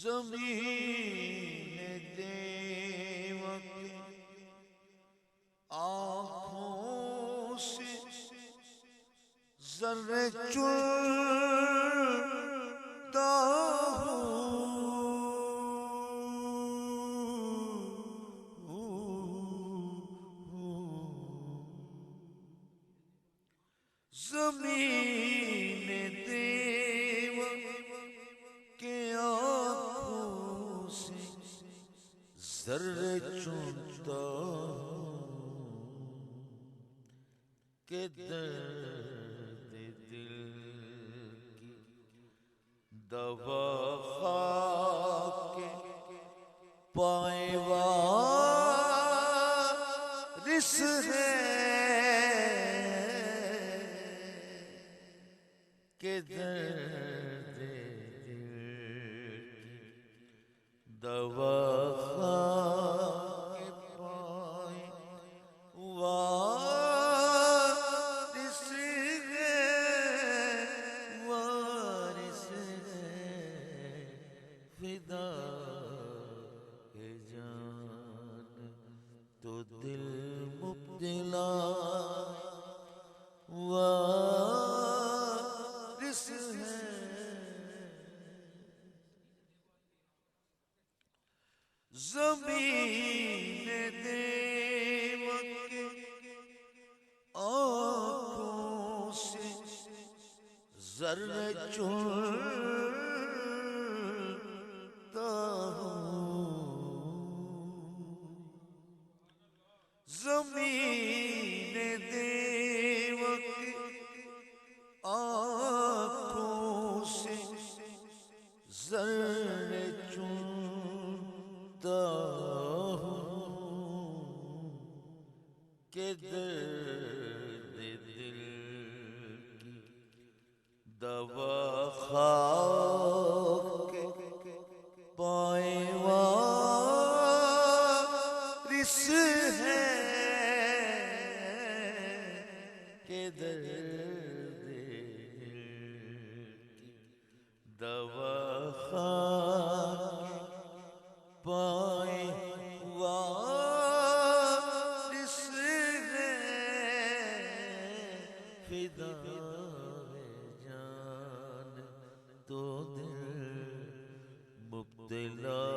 زمین دیو کی آنکھوں سے ذرے چرتا زمین دیو کے آنکھوں سے ذرے چنتا کہ درد دل کی دوا خاک کے پائے وارث ہے کہ درد دل کی دوا خاک کے پائے وارث ہے فدا ہے جان تو دل مبتلا وارث ہے زمین دیو کے آنکھوں سے ذرے چنتا زمین دیو کی آنکھوں سے ذرے چنتا کہ درد دل کی دوا خاک کے پائے وارث ہے کہ درد دل کی دوا خاک کے پائے وارث ہے فدا ہے جان تو دل مبتلا